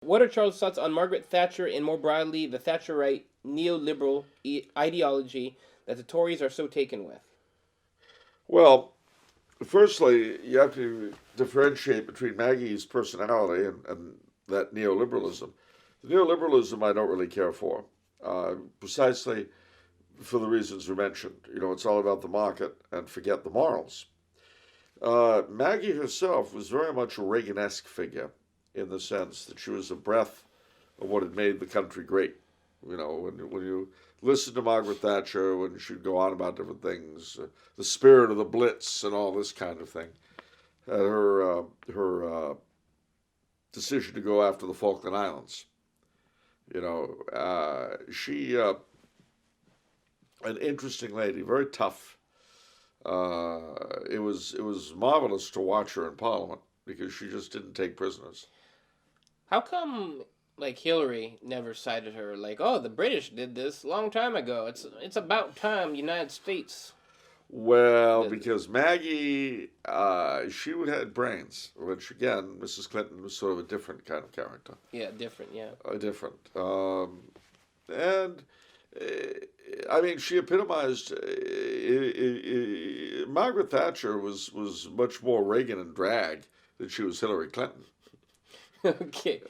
What are Charles' thoughts on Margaret Thatcher and more broadly the Thatcherite neoliberal ideology that the Tories are so taken with? Well, firstly, you have to differentiate between Maggie's personality and that neoliberalism. The neoliberalism I don't really care for, precisely for the reasons you mentioned. It's all about the market and forget the morals. Maggie herself was very much a Reagan-esque figure in the sense that she was a breath of what had made the country great. When you listen to Margaret Thatcher, when she'd go on about different things, the spirit of the Blitz and all this kind of thing, her decision to go after the Falkland Islands. She an interesting lady, very tough. It was marvelous to watch her in Parliament because she just didn't take prisoners. How come like Hillary never cited her? Like, oh, the British did this a long time ago. It's about time United States. Well, because Maggie, she had brains, which again, Mrs. Clinton was sort of a different kind of character. Yeah, different. Yeah. Different. And I mean, she epitomized. Margaret Thatcher was much more Reagan and drag than she was Hillary Clinton. Okay.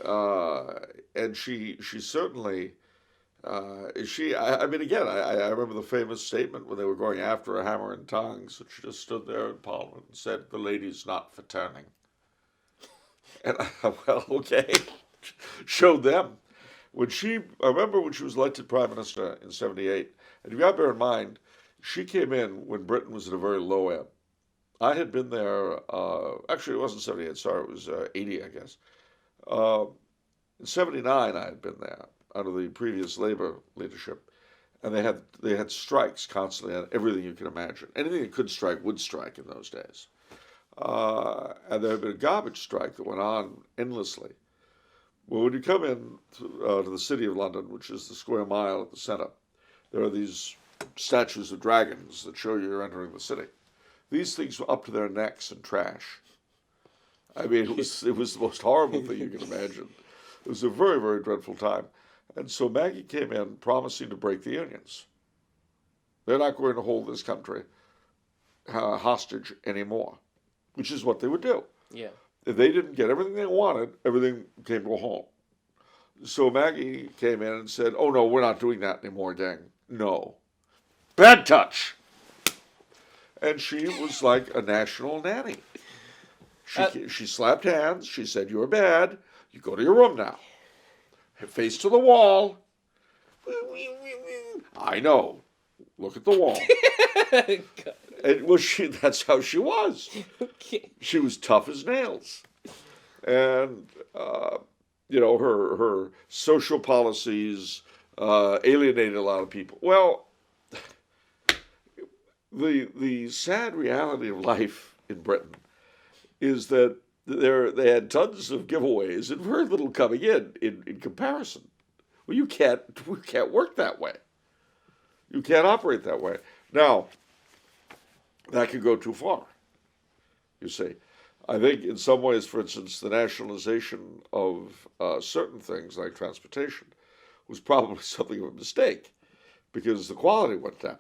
And she certainly. I mean, again, I remember the famous statement when they were going after a hammer and tongs, that she just stood there in Parliament and said, "The lady's not for turning." And well, okay, showed them. I remember when she was elected Prime Minister in '78, and you got to bear in mind, she came in when Britain was at a very low ebb. I had been there, actually it wasn't '78, sorry, it was '80, I guess. In '79 I had been there under the previous Labour leadership, and they had strikes constantly on everything you can imagine. Anything that could strike would strike in those days. And there had been a garbage strike that went on endlessly. Well, when you come in to the city of London, which is the square mile at the center, there are these statues of dragons that show you're entering the city. These things were up to their necks in trash. I mean, it was the most horrible thing you can imagine. It was a very, very dreadful time. And so Maggie came in promising to break the unions. They're not going to hold this country hostage anymore, which is what they would do. Yeah. If they didn't get everything they wanted, everything came to a halt. So Maggie came in and said, "Oh, no, we're not doing that anymore, gang. No. Bad touch." And she was like a national nanny. She slapped hands. She said, "You're bad. You go to your room now. Face to the wall." I know. Look at the wall. And that's how she was. Okay. She was tough as nails. And, her social policies alienated a lot of people. Well, the sad reality of life in Britain is that they had tons of giveaways and very little coming in comparison. Well, we can't work that way. You can't operate that way. Now, that could go too far, you see. I think in some ways, for instance, the nationalization of certain things like transportation was probably something of a mistake because the quality went down.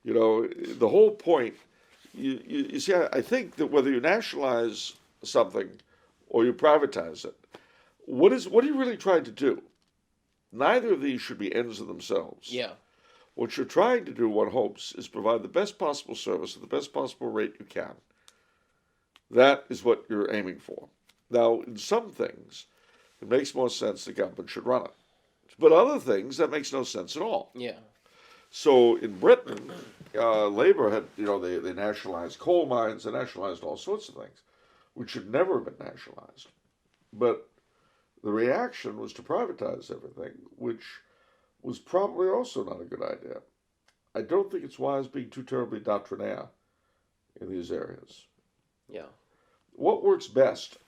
The whole point, you see, I think that whether you nationalize something or you privatize it, what are you really trying to do? Neither of these should be ends in themselves. Yeah. What you're trying to do, one hopes, is provide the best possible service at the best possible rate you can. That is what you're aiming for. Now, in some things, it makes more sense the government should run it. But other things, that makes no sense at all. Yeah. So in Britain, Labour had, they nationalized coal mines, they nationalized all sorts of things, which should never have been nationalized. But the reaction was to privatize everything, which was probably also not a good idea. I don't think it's wise being too terribly doctrinaire in these areas. Yeah. What works best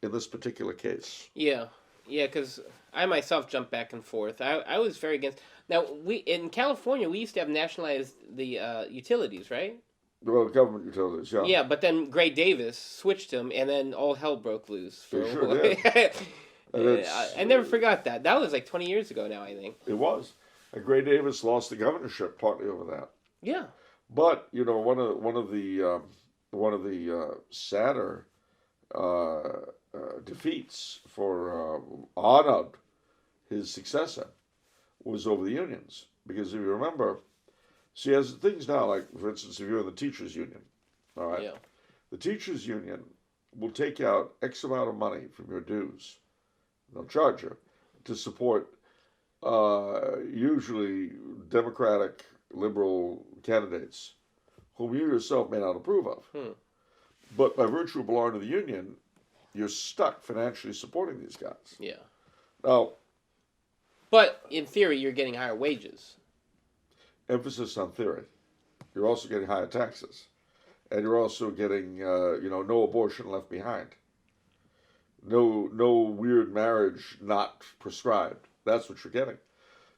in this particular case? Yeah. Yeah, because I myself jumped back and forth. I was very against. Now, in California, we used to have nationalized the utilities, right? Well, government utilities, yeah. Yeah, but then Gray Davis switched them, and then all hell broke loose. They sure did. And I never forgot that. That was like 20 years ago now, I think. it was. And Gray Davis lost the governorship partly over that. Yeah. But you know, one of the sadder defeats for Arnold, his successor, was over the unions. Because if you remember, see, as things now, like for instance, if you're in the teachers' union, all right, Yeah. the teachers' union will take out X amount of money from your dues, they'll charge you, to support usually Democratic, liberal candidates whom you yourself may not approve of. But by virtue of belonging to the union, you're stuck financially supporting these guys. Yeah. Now, But in theory, you're getting higher wages. emphasis on theory. You're also getting higher taxes. And you're also getting, no abortion left behind. No weird marriage not prescribed. That's what you're getting.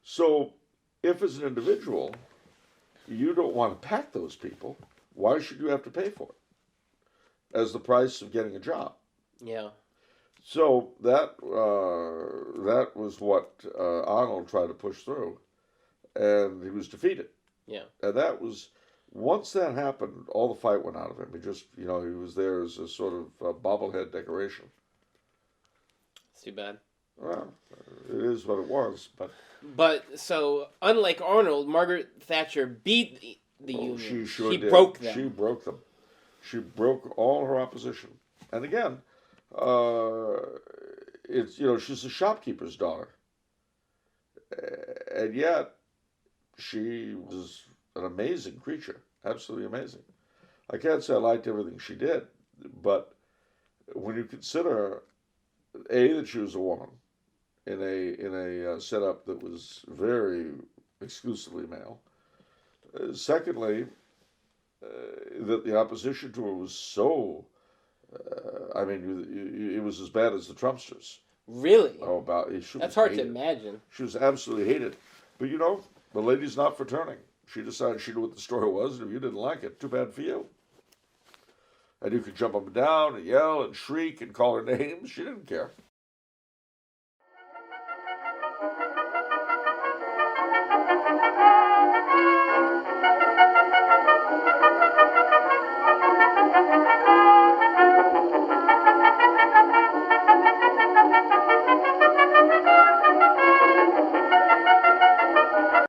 So, if as an individual, you don't want to pack those people, why should you have to pay for it as the price of getting a job? Yeah. So that was what Arnold tried to push through, and he was defeated. Yeah. And that was, once that happened, all the fight went out of him. He just, he was there as a sort of bobblehead decoration. It's too bad. Well, it is what it was, but... But, so, unlike Arnold, Margaret Thatcher beat the union. She sure She did. broke them. She broke them. She broke all her opposition. And again, she's a shopkeeper's daughter. And yet, she was an amazing creature. Absolutely amazing. I can't say I liked everything she did, but when you consider, A, that she was a woman, in a setup that was very exclusively male. Secondly, that the opposition to her was so. It was as bad as the Trumpsters. Really? Oh, That's hard to imagine. She was absolutely hated. But the lady's not for turning. She decided she knew what the story was, and if you didn't like it, too bad for you. And you could jump up and down and yell and shriek and call her names. She didn't care.